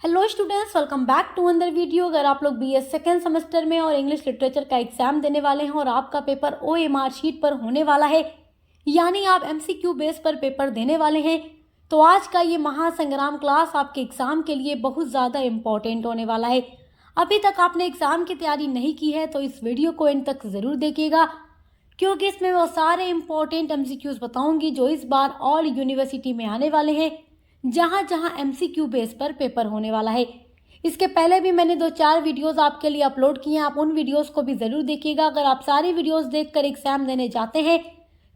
Hello students, welcome back to another video. अगर आप लोग बीएस सेकेंड सेमेस्टर में और इंग्लिश लिटरेचर का एग्जाम देने वाले हैं और आपका पेपर ओएमआर शीट पर होने वाला है, यानी आप एमसीक्यू बेस पर पेपर देने वाले हैं, तो आज का ये महासंग्राम क्लास आपके एग्जाम के लिए बहुत ज़्यादा इम्पोर्टेंट होने वाला है। अभी तक आपने एग्जाम की तैयारी नहीं की है तो इस वीडियो को एंड तक ज़रूर देखिएगा, क्योंकि इसमें वो सारे इम्पोर्टेंट एमसीक्यूज बताऊंगी जो इस बार ऑल यूनिवर्सिटी में आने वाले हैं, जहां जहां एमसीक्यू बेस पर पेपर होने वाला है। इसके पहले भी मैंने 2-4 वीडियोस आपके लिए अपलोड किए हैं, आप उन वीडियोस को भी ज़रूर देखिएगा। अगर आप सारी वीडियोस देखकर एग्जाम देने जाते हैं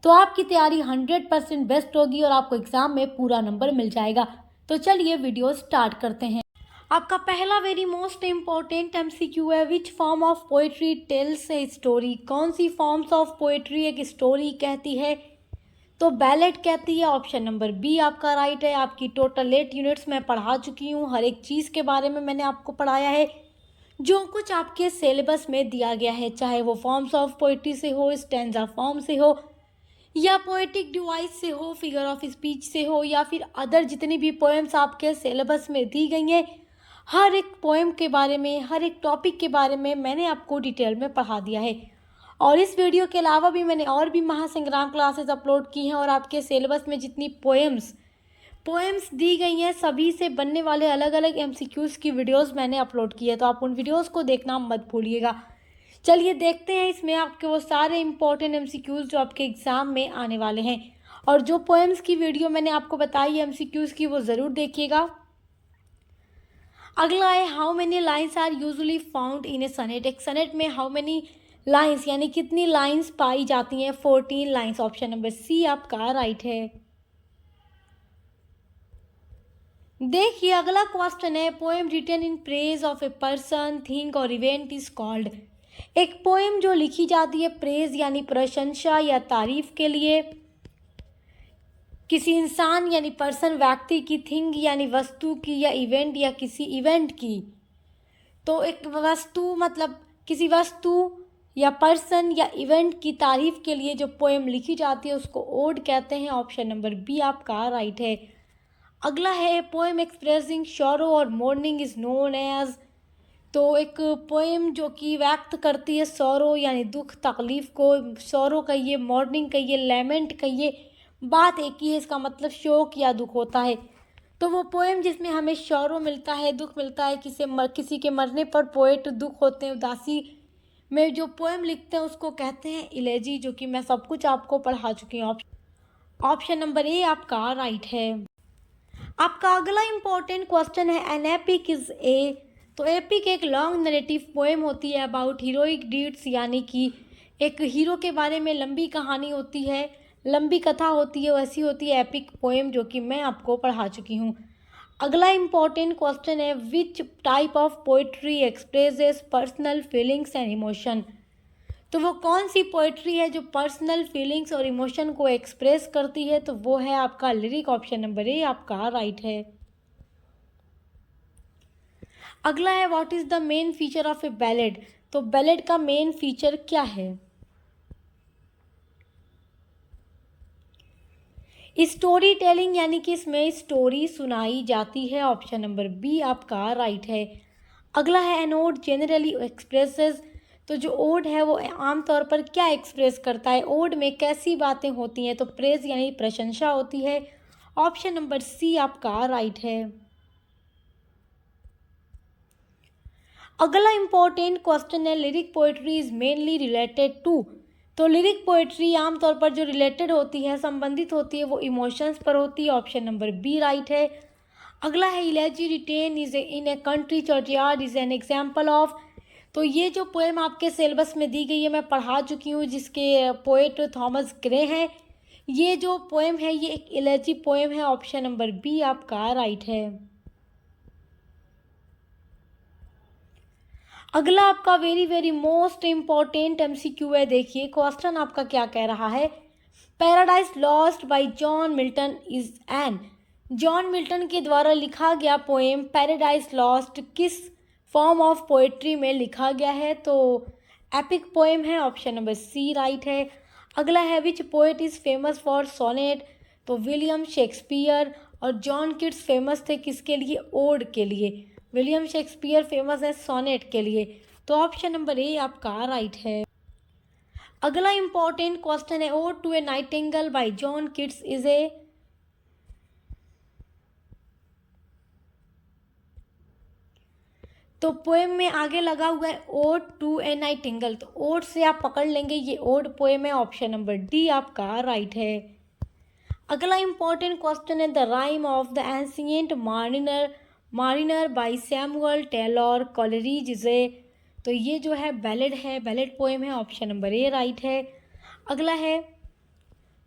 तो आपकी तैयारी 100% बेस्ट होगी और आपको एग्जाम में पूरा नंबर मिल जाएगा। तो चलिए वीडियो स्टार्ट करते हैं। आपका पहला वेरी मोस्ट इम्पॉर्टेंट एमसीक्यू है, which form of poetry tales a story. कौन सी फॉर्म्स ऑफ पोएट्री एक स्टोरी कहती है? तो बैलेट कहती है। ऑप्शन नंबर बी आपका राइट है। आपकी टोटल 8 यूनिट्स मैं पढ़ा चुकी हूँ, हर एक चीज़ के बारे में मैंने आपको पढ़ाया है जो कुछ आपके सिलेबस में दिया गया है, चाहे वो फॉर्म्स ऑफ पोएट्री से हो, स्टैंजा फॉर्म से हो, या पोएटिक डिवाइस से हो, फिगर ऑफ स्पीच से हो, या फिर अदर जितनी भी पोएम्स आपके सिलेबस में दी गई हैं, हर एक पोएम के बारे में, हर एक टॉपिक के बारे में मैंने आपको डिटेल में पढ़ा दिया है। और इस वीडियो के अलावा भी मैंने और भी महासंग्राम क्लासेस अपलोड की हैं और आपके सिलेबस में जितनी पोएम्स दी गई हैं सभी से बनने वाले अलग अलग एमसीक्यूज़ की वीडियोस मैंने अपलोड की है, तो आप उन वीडियोस को देखना मत भूलिएगा। चलिए देखते हैं इसमें आपके वो सारे इंपॉर्टेंट एमसीक्यूज़ जो आपके एग्ज़ाम में आने वाले हैं। और जो पोएम्स की वीडियो मैंने आपको बताई एमसीक्यूज़ की, वो ज़रूर देखिएगा। अगला है, how many lines are usually found in a sonnet. एक सनेट में हाउ मेनी लाइन्स यानी कितनी लाइन्स पाई जाती हैं? 14 लाइन्स। ऑप्शन नंबर सी आपका राइट है। देखिए अगला क्वेश्चन है, poem written in praise of a person, thing और इवेंट इज कॉल्ड। एक पोएम जो लिखी जाती है प्रेज यानी प्रशंसा या तारीफ के लिए किसी इंसान यानी पर्सन व्यक्ति की, थिंग यानी वस्तु की, या इवेंट या किसी इवेंट की। तो एक वस्तु मतलब किसी वस्तु या पर्सन या इवेंट की तारीफ के लिए जो पोएम लिखी जाती है उसको ओड कहते हैं। ऑप्शन नंबर बी आपका राइट है। अगला है, पोएम एक्सप्रेसिंग सॉरो और मोर्निंग इज नोन एज। तो एक पोएम जो कि व्यक्त करती है सॉरो यानी दुख तकलीफ को, सॉरो कहिए, मॉर्निंग कहिए, लेमेंट कहिए, बात एक ही है, इसका मतलब शोक या दुख होता है। तो वो पोएम जिसमें हमें सॉरो मिलता है, दुख मिलता है, किसी के मरने पर पोएट दुख होते हैं, उदासी में जो पोएम लिखते हैं उसको कहते हैं इलेजी, जो कि मैं सब कुछ आपको पढ़ा चुकी हूँ। ऑप्शन नंबर ए आपका राइट है। आपका अगला इंपॉर्टेंट क्वेश्चन है, एन एपिक इज ए। तो एपिक एक लॉन्ग नरेटिव पोएम होती है अबाउट हीरोइक डीड्स, यानी कि एक हीरो के बारे में लंबी कहानी होती है, लंबी कथा होती है, वैसी होती है एपिक पोएम, जो कि मैं आपको पढ़ा चुकी हूँ। अगला इंपॉर्टेंट क्वेश्चन है, which type of poetry expresses personal feelings and emotion. तो वो कौन सी पोइट्री है जो पर्सनल फीलिंग्स और इमोशन को एक्सप्रेस करती है? तो वो है आपका लिरिक। ऑप्शन नंबर ए आपका राइट है। अगला है, what is the main feature of A ballad. तो बैलेड का मेन फीचर क्या है? स्टोरी टेलिंग, यानी कि इसमें स्टोरी सुनाई जाती है। ऑप्शन नंबर बी आपका राइट है। अगला है, एन ओड जनरली एक्सप्रेसेस। तो जो ओड है वो आमतौर पर क्या एक्सप्रेस करता है? ओड में कैसी बातें होती हैं? तो प्रेज यानी प्रशंसा होती है। ऑप्शन नंबर सी आपका राइट है। अगला इंपॉर्टेंट क्वेश्चन है, lyric poetry is mainly related to. तो लिरिक पोएट्री आमतौर पर जो रिलेटेड होती है, संबंधित होती है, वो इमोशंस पर होती है। ऑप्शन नंबर बी राइट है। अगला है, elegy written is in a country churchyard is an example of. तो ये जो पोएम आपके सिलेबस में दी गई है मैं पढ़ा चुकी हूँ, जिसके पोएट थॉमस ग्रे हैं। ये जो पोएम है ये एक इलेजी पोएम है। ऑप्शन नंबर बी आपका राइट है। अगला आपका वेरी मोस्ट इम्पॉर्टेंट एमसीक्यू है। देखिए क्वेश्चन आपका क्या कह रहा है, Paradise Lost by John Milton is an. जॉन मिल्टन के द्वारा लिखा गया पोएम पैराडाइज लॉस्ट किस फॉर्म ऑफ पोएट्री में लिखा गया है? तो एपिक पोएम है। ऑप्शन नंबर सी राइट है। अगला है, which poet is famous for sonnet. तो विलियम शेक्सपियर और जॉन किट्स फेमस थे किसके लिए? ओड के लिए। विलियम शेक्सपियर फेमस है सोनेट के लिए। तो ऑप्शन नंबर ए आपका राइट है। अगला इंपॉर्टेंट क्वेश्चन है, odd to a Nightingale by John Keats is a. तो पोएम में आगे लगा हुआ है ओड टू ए नाइटिंगेल, तो ओड से आप पकड़ लेंगे ये ओड पोएम है। ऑप्शन नंबर डी आपका राइट है। अगला इंपॉर्टेंट क्वेश्चन है, the Rime of the Ancient Mariner by Samuel Taylor Coleridge is a. तो ये जो है बैलेड पोएम है। ऑप्शन नंबर ए राइट है। अगला है,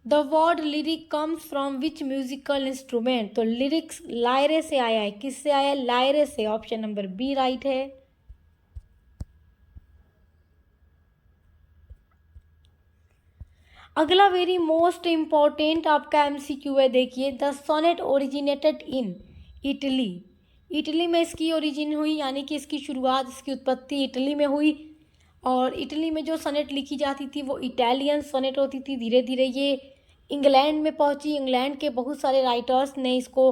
the word lyric comes from which musical instrument. तो लिरिक्स लायरे से आया है, किससे आया है? लायरे से। ऑप्शन नंबर बी राइट है। अगला वेरी मोस्ट इंपॉर्टेंट आपका एमसीक्यू है, देखिए, the sonnet originated in Italy. Italy में इसकी ओरिजिन हुई, यानी कि इसकी शुरुआत, इसकी उत्पत्ति इटली में हुई। और इटली में जो सोनेट लिखी जाती थी वो इटालियन सोनेट होती थी। धीरे धीरे ये इंग्लैंड में पहुंची। इंग्लैंड के बहुत सारे राइटर्स ने इसको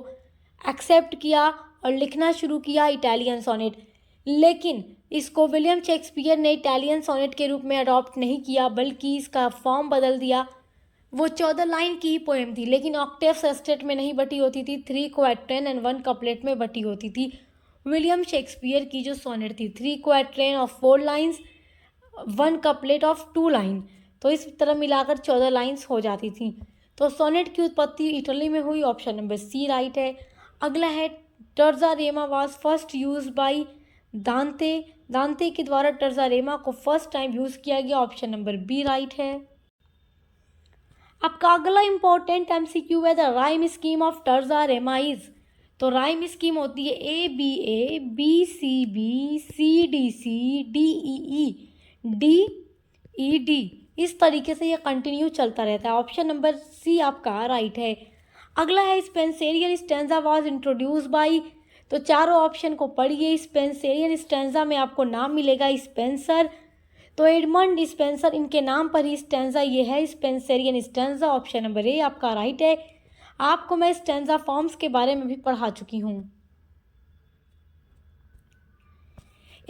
एक्सेप्ट किया और लिखना शुरू किया इटालियन सोनेट। लेकिन इसको विलियम शेक्सपियर ने इटालियन सोनेट के रूप में अडॉप्ट नहीं किया, बल्कि इसका फॉर्म बदल दिया। वो 14 लाइन की ही पोएम थी, लेकिन ऑक्टेव सेस्टेट में नहीं बटी होती थी, 3 क्वाट्रेन एंड 1 कपलेट में बटी होती थी। विलियम शेक्सपियर की जो सोनेट थी, 3 quatrain of 4 lines, 1 couplet of 2 line, तो इस तरह मिलाकर 14 लाइन्स हो जाती थी। तो सोनेट की उत्पत्ति इटली में हुई। ऑप्शन नंबर सी राइट है। अगला है, टर्जारेमा वाज फर्स्ट यूज बाई दांते। दांते के द्वारा टर्जारेमा को फर्स्ट टाइम यूज किया गया। ऑप्शन नंबर बी राइट है। आपका अगला इंपॉर्टेंट एमसीक्यू है, the rhyme scheme of terza rima is. तो राइम स्कीम होती है ABA BCB CDC DED। इस तरीके से ये कंटिन्यू चलता रहता है। ऑप्शन नंबर सी आपका राइट है। अगला है, Spencerian stanza was introduce by. तो चारों ऑप्शन को पढ़िए। स्पेंसेरियन स्टैंजा में आपको नाम मिलेगा स्पेंसर। तो एडमंड स्पेंसर, इनके नाम पर ही स्टैंजा ये है Spencerian stanza. Option number A आपका राइट है। आपको मैं स्टैंजा फॉर्म्स के बारे में भी पढ़ा चुकी हूँ।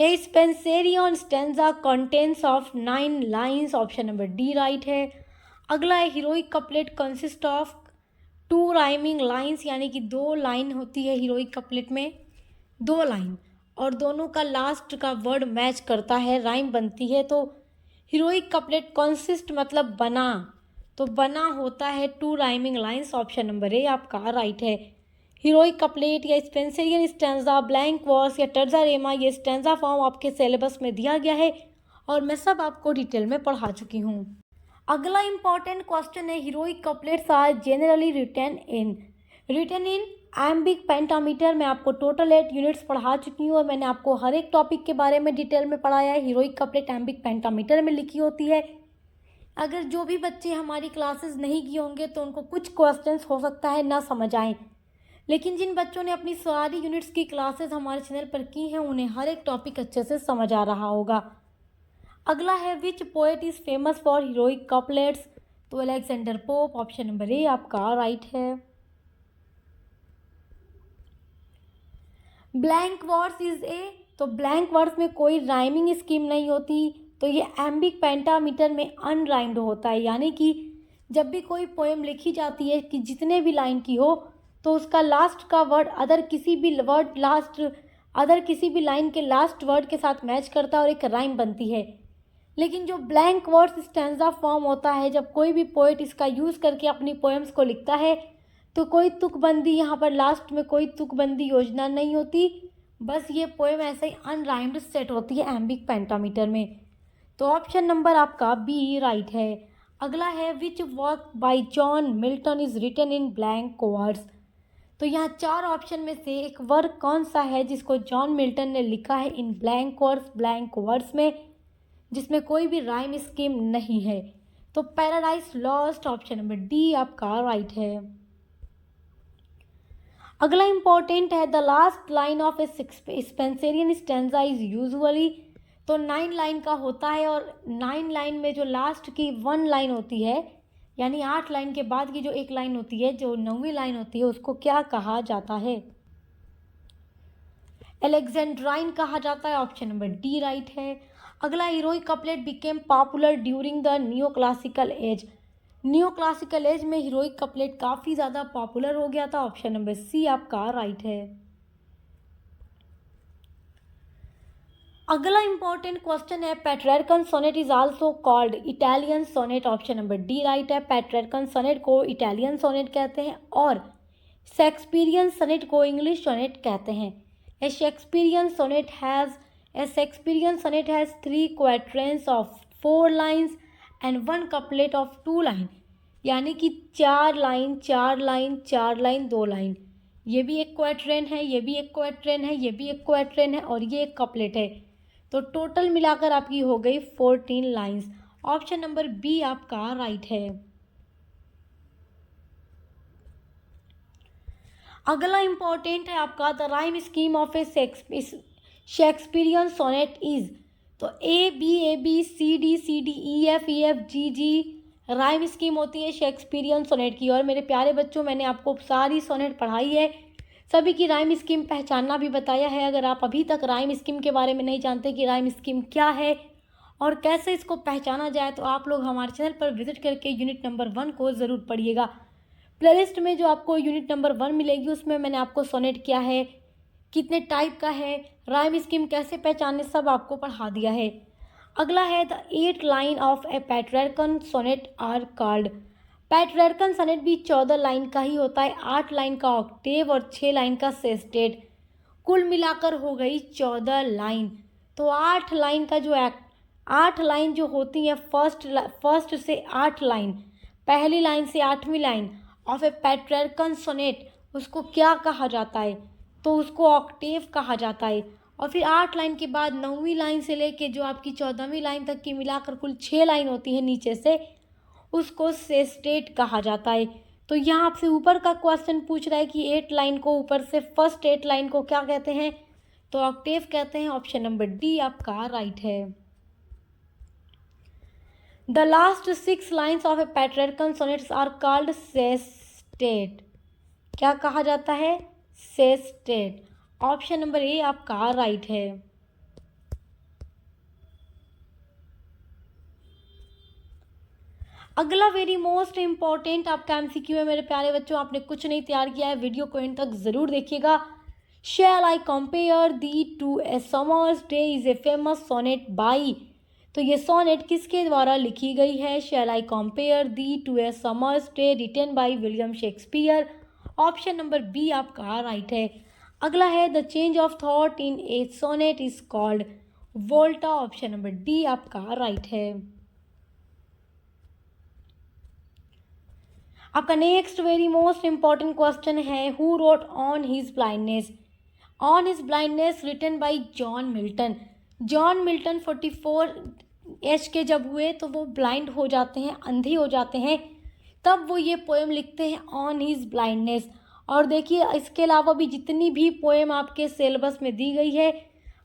A Spenserian stanza contents of 9 lines. Option number D right है। अगला है, heroic couplet consist of 2 rhyming lines, यानी कि 2 लाइन होती है हीरोइक कपलेट में, 2 लाइन, और दोनों का लास्ट का वर्ड मैच करता है, राइम बनती है। तो हीरोइक कपलेट कंसिस्ट मतलब बना, तो बना होता है 2 rhyming lines. Option number A आपका राइट है। हीरोइक कपलेट या स्पेंसेरियन स्टैंजा, ब्लैंक वर्स या टर्जारेमा, ये स्टैंजा फॉर्म आपके सिलेबस में दिया गया है और मैं सब आपको डिटेल में पढ़ा चुकी हूँ। अगला इंपॉर्टेंट क्वेश्चन है, heroic couplets are generally written in iambic pentameter. मैं आपको टोटल 8 यूनिट्स पढ़ा चुकी हूँ और मैंने आपको हर एक टॉपिक के बारे में डिटेल में पढ़ाया है। हीरोइक कपलेट एम्बिक पेंटामीटर में लिखी होती है। अगर जो भी बच्चे हमारी क्लासेस नहीं किए होंगे तो उनको कुछ क्वेश्चंस हो सकता है ना समझ आए, लेकिन जिन बच्चों ने अपनी सारी यूनिट्स की क्लासेस हमारे चैनल पर की हैं उन्हें हर एक टॉपिक अच्छे से समझ आ रहा होगा। अगला है, which poet is famous for heroic couplets. तो Alexander Pope. Option number A आपका राइट है। Blank verse is a. तो ब्लैंक वर्स में कोई राइमिंग स्कीम नहीं होती, तो ये एम्बिक पेंटामीटर में अनराइम्ड होता है, यानी कि जब भी कोई पोएम लिखी जाती है कि जितने भी लाइन की हो तो उसका लास्ट का वर्ड अदर किसी भी लाइन के लास्ट वर्ड के साथ मैच करता है और एक राइम बनती है। लेकिन जो ब्लैंक वर्ड्स स्टैंजा फॉर्म होता है, जब कोई भी पोएट इसका यूज़ करके अपनी पोएम्स को लिखता है तो कोई तुकबंदी, यहाँ पर लास्ट में कोई तुकबंदी योजना नहीं होती, बस ये पोएम ऐसे ही अनराइम्ड सेट होती है एम्बिक पेंटामीटर में। तो ऑप्शन नंबर आपका बी राइट है। अगला है, which work by John Milton is written in blank words. तो यहाँ 4 ऑप्शन में से एक वर्क कौन सा है जिसको जॉन मिल्टन ने लिखा है इन ब्लैंक वर्ड्स में, जिसमें कोई भी राइम स्कीम नहीं है। तो paradise lost. Option number D आपका राइट है। अगला इंपॉर्टेंट है, the last line of A Spenserian stanza is usually. तो 9 लाइन का होता है और 9 लाइन में जो लास्ट की 1 लाइन होती है, यानी 8 लाइन के बाद की जो एक लाइन होती है, जो 9वीं लाइन होती है, उसको क्या कहा जाता है? एलेक्जेंड्राइन कहा जाता है, ऑप्शन नंबर डी राइट है। अगला, heroic couplet became popular during the new classical as. New classical as में हीरोइक कपलेट काफ़ी ज़्यादा पॉपुलर हो गया था, ऑप्शन नंबर सी आपका राइट है। अगला इंपॉर्टेंट क्वेश्चन है, Petrarchan sonnet is also called Italian sonnet, option number D right है। पेट्रार्कन सोनेट को इटालियन सोनेट कहते हैं और शेक्सपियरियन सोनेट को इंग्लिश सोनेट कहते हैं। A Shakespearean sonnet has 3 quatrains of 4 lines and 1 couplet of 2 line, यानी कि 4 लाइन 4 लाइन 4 लाइन 2 लाइन। ये भी एक क्वाट्रेन है, ये भी एक क्वाट्रेन है, ये भी एक क्वाट्रेन है और ये एक कपलेट है। तो टोटल मिलाकर आपकी हो गई 14 लाइन्स, ऑप्शन नंबर बी आपका राइट है। अगला इंपॉर्टेंट है आपका, the rhyme scheme of a Shakespearean sonnet is. तो A B C D E F G G rhyme scheme होती है शेक्सपियरियन सोनेट की। और मेरे प्यारे बच्चों, मैंने आपको सारी सोनेट पढ़ाई है, सभी की राइम स्कीम पहचानना भी बताया है। अगर आप अभी तक राइम स्कीम के बारे में नहीं जानते कि राइम स्कीम क्या है और कैसे इसको पहचाना जाए, तो आप लोग हमारे चैनल पर विजिट करके यूनिट नंबर 1 को ज़रूर पढ़िएगा। प्लेलिस्ट में जो आपको यूनिट नंबर 1 मिलेगी, उसमें मैंने आपको सोनेट क्या है, कितने टाइप का है, राइम स्कीम कैसे पहचाने, सब आपको पढ़ा दिया है। अगला है, the 8 line of a Petrarchan sonnet are called. Petrarchan sonnet भी 14 लाइन का ही होता है, 8 लाइन का ऑक्टेव और 6 लाइन का सेस्टेट, कुल मिलाकर हो गई 14 लाइन। तो 8 लाइन का जो 8 लाइन जो होती है, फर्स्ट से 8 लाइन, पहली लाइन से 8वीं line of a Petrarchan sonnet, उसको क्या कहा जाता है, तो उसको ऑक्टेव कहा जाता है। और फिर 8 लाइन के बाद 9वीं लाइन से लेके जो आपकी 14वीं लाइन तक की मिलाकर कुल 6 लाइन होती है नीचे से, उसको सेस्टेट कहा जाता है। तो यहाँ आपसे ऊपर का क्वेश्चन पूछ रहा है कि 8 लाइन को, ऊपर से फर्स्ट 8 लाइन को क्या कहते हैं, तो ऑक्टेव कहते हैं, ऑप्शन नंबर डी आपका राइट है। The last 6 lines of a Petrarchan sonnets are called sestet. क्या कहा जाता है, सेस्टेट, ऑप्शन नंबर ए आपका राइट है। अगला वेरी मोस्ट इंपॉर्टेंट आपका एमसीक्यू है मेरे प्यारे बच्चों, आपने कुछ नहीं तैयार किया है, वीडियो को एंड तक ज़रूर देखिएगा। Shall I compare thee to a summer's day is a famous sonnet by. तो ये सोनेट किसके द्वारा लिखी गई है, shall I compare thee to a summer's day written by William Shakespeare, option number B आपका राइट है। अगला है, the change of thought in a sonnet is called volta, option number D आपका राइट है। आपका next very most important question है, who road on his blindness. On his blindness written by John Milton. John Milton 44 age के जब हुए तो वो blind हो जाते हैं, अंधे हो जाते हैं, तब वो ये पोएम लिखते हैं ऑन हिज ब्लाइंडनेस। और देखिए, इसके अलावा भी जितनी भी पोएम आपके सिलेबस में दी गई है,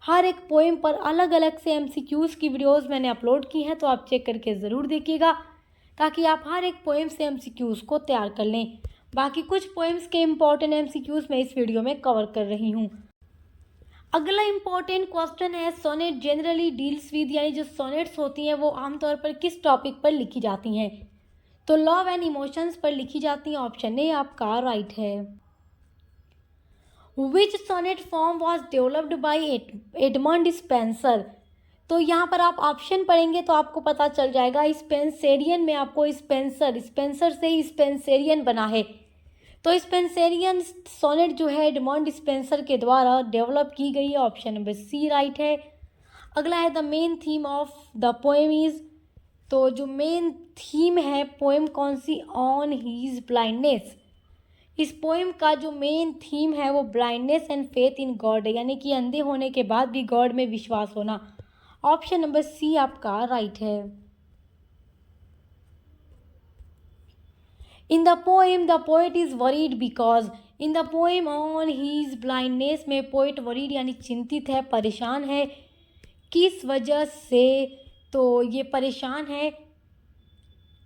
हर एक पोएम पर अलग अलग से एमसीक्यूज़ की वीडियोस मैंने अपलोड की हैं, तो आप चेक करके ज़रूर देखिएगा, ताकि आप हर एक पोएम से एमसीक्यूज़ को तैयार कर लें। बाकी कुछ पोएम्स के इम्पॉर्टेंट एमसीक्यूज़ मैं इस वीडियो में कवर कर रही हूँ। अगला इम्पॉर्टेंट क्वेश्चन है, सोनेट जनरली डील्स विद, यानी जो सोनेट्स होती हैं वो आमतौर पर किस टॉपिक पर लिखी जाती हैं, तो लव एंड इमोशंस पर लिखी जाती हैं, ऑप्शन ए आपका राइट है। Which sonnet form was developed by Edmund Spenser. तो यहाँ पर आप ऑप्शन पढ़ेंगे तो आपको पता चल जाएगा, स्पेंसेरियन में आपको स्पेंसर से ही स्पेंसेरियन बना है। तो स्पेंसेरियन सोनेट जो है एडमंड स्पेंसर के द्वारा डेवलप की गई है, ऑप्शन नंबर सी राइट है। अगला है, the main theme of the poem is. तो जो मेन थीम है पोएम कौन सी, ऑन हीज ब्लाइंडनेस। इस पोएम का जो मेन थीम है वो blindness and faith in God है, यानी कि अंधे होने के बाद भी गॉड में विश्वास होना, ऑप्शन नंबर सी आपका राइट है। In the poem the poet is worried because. In the poem on his blindness में पोएट वरीड यानी चिंतित है, परेशान है, किस वजह से, तो ये परेशान है,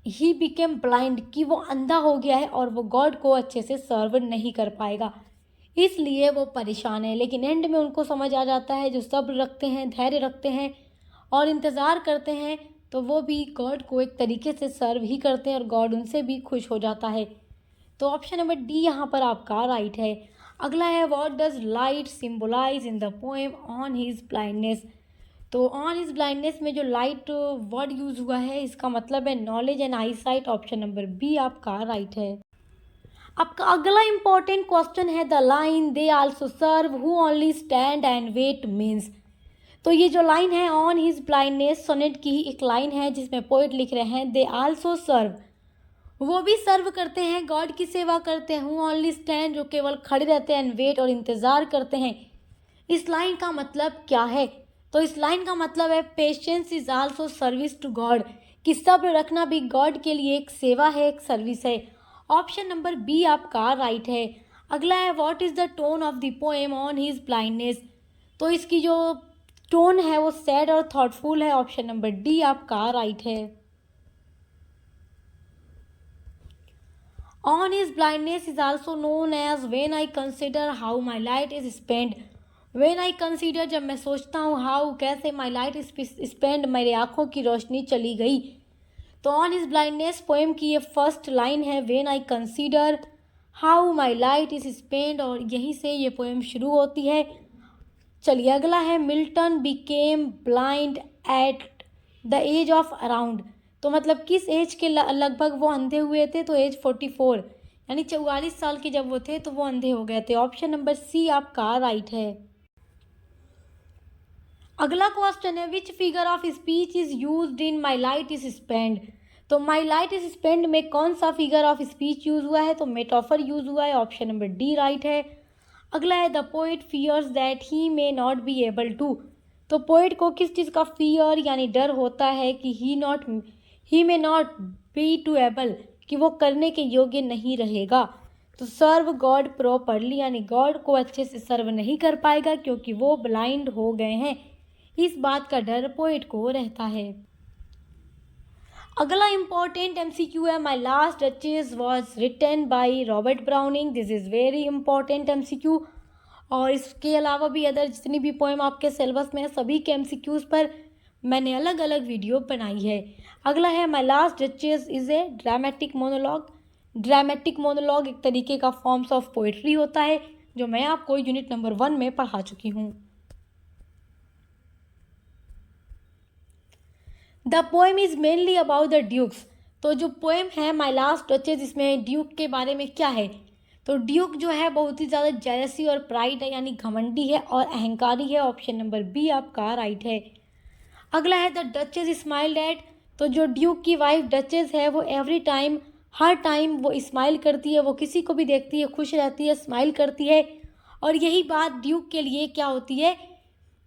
ही बिकेम ब्लाइंड, कि वो अंधा हो गया है और वो गॉड को अच्छे से सर्व नहीं कर पाएगा। इसलिए वो परेशान है। लेकिन एंड में उनको समझ आ जाता है, जो सब्र रखते हैं, धैर्य रखते हैं और इंतज़ार करते हैं, तो वो भी गॉड को एक तरीके से सर्व ही करते हैं और गॉड उनसे भी खुश हो जाता है। तो ऑप्शन नंबर डी यहाँ पर आपका राइट है। अगला है, what does light symbolize in the poem on his blindness. तो ऑन हिज ब्लाइंडनेस में जो लाइट वर्ड यूज़ हुआ है, इसका मतलब है knowledge and eye sight. Option number B आपका राइट है। आपका अगला इंपॉर्टेंट क्वेश्चन है, the line they also serve who only stand and wait means. तो ये जो लाइन है ऑन हिज ब्लाइंडनेस, सोनेट की ही एक लाइन है जिसमें पोइट लिख रहे हैं दे आल्सो सर्व, वो भी सर्व करते हैं, गॉड की सेवा करते हैं, हु ओनली स्टैंड, जो केवल खड़े रहते हैं, एंड वेट, और इंतज़ार करते हैं। इस लाइन का मतलब क्या है? तो इस लाइन का मतलब है patience is also service to God, कि सब्र रखना भी गॉड के लिए एक सेवा है, एक सर्विस है। ऑप्शन नंबर बी आपका राइट है। अगला है, what is the tone of the poem on his blindness. तो इसकी जो टोन है वो सैड और थॉटफुल है। ऑप्शन नंबर डी आपका राइट है। On his blindness is also known as when I consider how my light is spend. When I consider, जब मैं सोचता हूँ, हाउ, कैसे, माई लाइट इज स्पेंड, मेरे आँखों की रोशनी चली गई। तो ऑन हिज ब्लाइंडनेस पोएम की ये फर्स्ट लाइन है, when I consider how my light is spend, और यहीं से ये पोएम शुरू होती है। चलिए अगला है, Milton became blind at the age of around. तो मतलब किस एज के लगभग वो अंधे हुए थे? तो एज 44, यानी 44 साल के जब वो थे तो वो अंधे हो गए थे। ऑप्शन नंबर सी आपका राइट है। अगला क्वेश्चन है, which figure of speech is used in my light is spend. तो माई लाइट इज स्पेंड में कौन सा फिगर ऑफ स्पीच यूज हुआ है? तो मेटाफर यूज हुआ है। ऑप्शन नंबर डी राइट है। अगला है, the poet fears that he may not be able to. तो पोइट को किस चीज़ का फियर यानी डर होता है कि he may not be to able, कि वो करने के योग्य नहीं रहेगा। तो सर्व गॉड प्रॉपरली, यानी गॉड को अच्छे से सर्व नहीं कर पाएगा क्योंकि वो ब्लाइंड हो गए हैं। इस बात का डर पोइट को रहता है। अगला इंपॉर्टेंट एमसीक्यू है, my last duchess was written by Robert Browning. This is very important MCQ. और इसके अलावा भी अदर जितनी भी पोएम आपके सिलेबस में है, सभी के एमसीक्यूज़ पर मैंने अलग अलग वीडियो बनाई है। अगला है, my last duchess is a dramatic monologue. Dramatic monologue एक तरीके का फॉर्म्स ऑफ पोइट्री होता है, जो मैं आपको यूनिट नंबर 1 में पढ़ा चुकी हूँ। The poem is mainly about the dukes. तो जो पोएम है माई लास्ट डचेस, इसमें ड्यूक के बारे में क्या है? तो ड्यूक जो है बहुत ही ज़्यादा जेलसी और प्राइड है, यानी घमंडी है और अहंकारी है। ऑप्शन नंबर बी आपका राइट है। अगला है, द डचेस स्माइल्ड एट। तो जो ड्यूक की वाइफ डचेस है वो एवरी टाइम, हर टाइम वो स्माइल करती है, वो किसी को भी देखती है खुश रहती है, स्माइल करती है। और यही बात ड्यूक के लिए क्या होती है?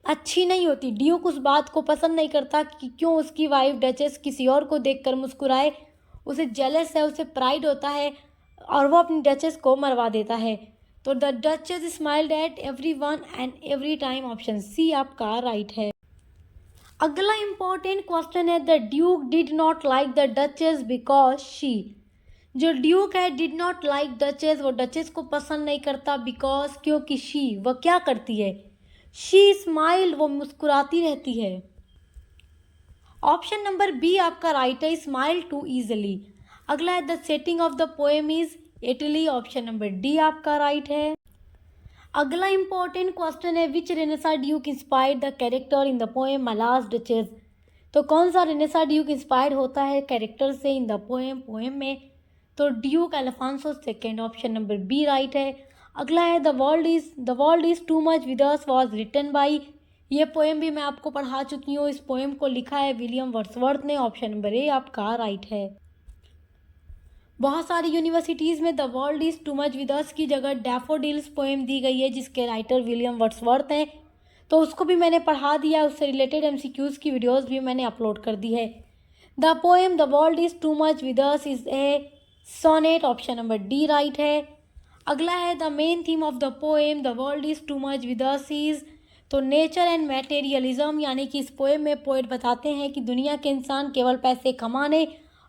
अच्छी नहीं होती। ड्यूक उस बात को पसंद नहीं करता कि क्यों उसकी वाइफ डचेस किसी और को देखकर मुस्कुराए। उसे जेलस है, उसे प्राइड होता है और वो अपनी डचेस को मरवा देता है। तो the duchess smiled at every one and every time. Option C आपका राइट है। अगला इंपॉर्टेंट क्वेश्चन है, the duke did not like the duchess because she. जो ड्यूक है डिड नॉट लाइक डचेस, वो डचेस को पसंद नहीं करता, बिकॉज, क्योंकि शी, वह क्या करती है? शी स्माइल, वो मुस्कुराती रहती है। ऑप्शन नंबर बी आपका राइट है, स्माइल टू ईजिली। अगला है, the setting of the poem is Italy. Option number D आपका राइट है। अगला इंपॉर्टेंट क्वेश्चन है, which Renaissance duke inspired the character in the poem My Last Duchess. तो कौन सा रेनेसा ड्यूक इंस्पायर्ड होता है कैरेक्टर से इन द पोएम में? तो duke Alfonso second. Option number B right है। अगला है, the world is too much with us was written by. ये पोएम भी मैं आपको पढ़ा चुकी हूँ। इस पोएम को लिखा है विलियम वर्ड्सवर्थ ने। ऑप्शन नंबर ए आपका राइट है। बहुत सारी यूनिवर्सिटीज़ में the world is too much with अस की जगह डैफोडिल्स पोएम दी गई है, जिसके राइटर विलियम वर्ड्सवर्थ हैं। तो उसको भी मैंने पढ़ा दिया, उससे रिलेटेड एमसीक्यूज़ की वीडियोज़ भी मैंने अपलोड कर दी है। The poem the world is too much with us is a sonnet. Option number D right है। अगला है, the main theme of the poem the world is too much with us is. तो nature and materialism, यानी कि इस poem में poet बताते हैं कि दुनिया के इंसान केवल पैसे कमाने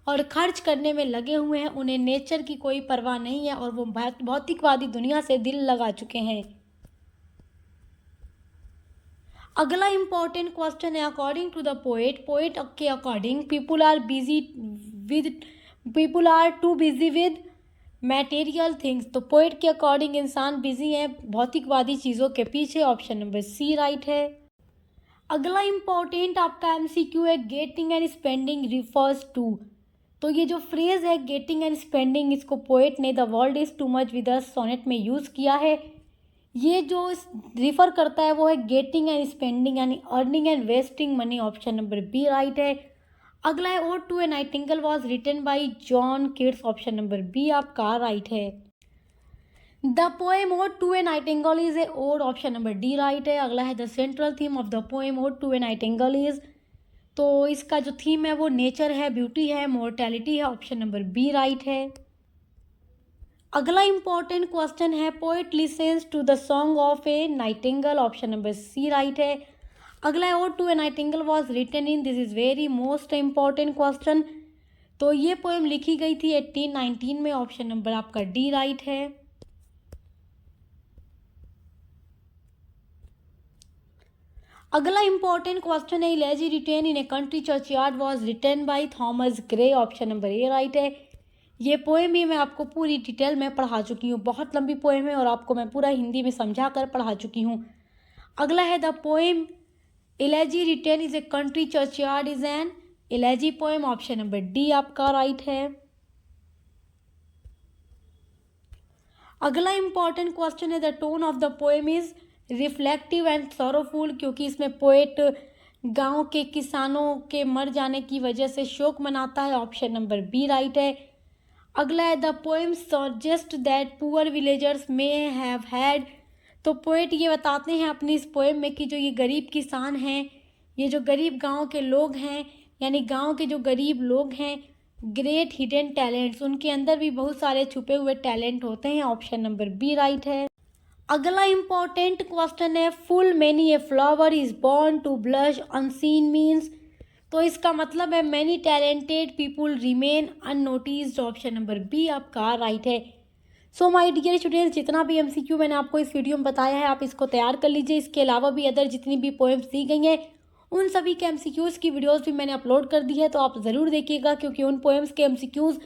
और खर्च करने में लगे हुए हैं। उन्हें नेचर की कोई परवाह नहीं है और वो भौतिकवादी दुनिया से दिल लगा चुके हैं। अगला इम्पोर्टेंट क्वेश्चन है, अकॉर्डिंग टू द पोएट के according people are too busy with material things. तो पोएट के अकॉर्डिंग इंसान बिजी है भौतिकवादी चीज़ों के पीछे। ऑप्शन नंबर सी राइट है। अगला इम्पोर्टेंट आपका एमसीक्यू है, getting and spending refers to. तो ये जो फ्रेज है गेटिंग एंड स्पेंडिंग, इसको पोएट ने the world is too much with us sonnet में यूज़ किया है। ये जो रिफ़र करता है वो है गेटिंग एंड स्पेंडिंग, यानी earning and wasting money. Option number B right है। अगला है odd to a nightingale was written by John Keats. Option number B आपका राइट है। The poem ode to a nightingale is a ode. Option number D right है। अगला है the central theme of the poem ode to a nightingale is. तो इसका जो theme है वो नेचर है, ब्यूटी है, मोर्टेलिटी है। ऑप्शन नंबर बी राइट है। अगला इंपॉर्टेंट क्वेश्चन है, poet listens to the song of a nightingale. Option number C right है। अगला है odd to a nightingale was written in. This is very most important question. तो ये poem लिखी गई थी 1819 में। ऑप्शन नंबर आपका डी राइट है। अगला इंपॉर्टेंट क्वेश्चन है, elegy written in a country churchyard was written by Thomas Gray. Option number A right है। ये पोएम भी मैं आपको पूरी डिटेल में पढ़ा चुकी हूँ, बहुत लंबी पोएम है और आपको मैं पूरा हिंदी में समझा कर पढ़ा चुकी हूँ। अगला है the poem elegy written is a country churchyard is an elegy poem. Option number D आपका राइट है। अगला इंपॉर्टेंट क्वेश्चन है, the tone of the poem is reflective and sorrowful, क्योंकि इसमें पोएट गांव के किसानों के मर जाने की वजह से शोक मनाता है। ऑप्शन नंबर बी राइट है। अगला है the poem suggest that poor villagers may have had. तो पोएट ये बताते हैं अपनी इस पोएम में कि जो ये गरीब किसान हैं, ये जो गरीब गांव के लोग हैं, यानी गांव के जो गरीब लोग हैं, ग्रेट हिडन टैलेंट्स, उनके अंदर भी बहुत सारे छुपे हुए टैलेंट होते हैं। ऑप्शन नंबर बी राइट है। अगला इंपॉर्टेंट क्वेश्चन है, full many a flower is born to blush unseen means. तो इसका मतलब है many talented people remain unnoticed. Option number B आपका राइट है। सो माय डियर स्टूडेंट्स, जितना भी एमसीक्यू मैंने आपको इस वीडियो में बताया है आप इसको तैयार कर लीजिए। इसके अलावा भी अदर जितनी भी पोएम्स दी गई हैं उन सभी के एमसीक्यूज़ की वीडियोस भी मैंने अपलोड कर दी है, तो आप ज़रूर देखिएगा, क्योंकि उन पोएम्स के एमसीक्यूज़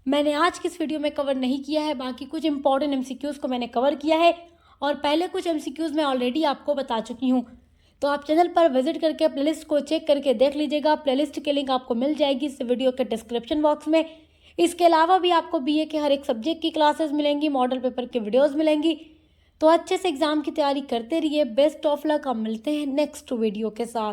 मैंने आज की इस वीडियो में कवर नहीं किया है। बाकी कुछ इंपॉर्टेंट एमसीक्यूज़ को मैंने कवर किया है और पहले कुछ एमसीक्यूज़ मैं ऑलरेडी आपको बता चुकी हूँ। तो आप चैनल पर विजिट करके प्लेलिस्ट को चेक करके देख लीजिएगा। प्लेलिस्ट की लिंक आपको मिल जाएगी इस वीडियो के डिस्क्रिप्शन बॉक्स में। इसके अलावा भी आपको बीए के हर एक सब्जेक्ट की क्लासेस मिलेंगी, मॉडल पेपर के वीडियोस मिलेंगी। तो अच्छे से एग्जाम की तैयारी करते रहिए। Best of luck. हम मिलते हैं नेक्स्ट वीडियो के साथ।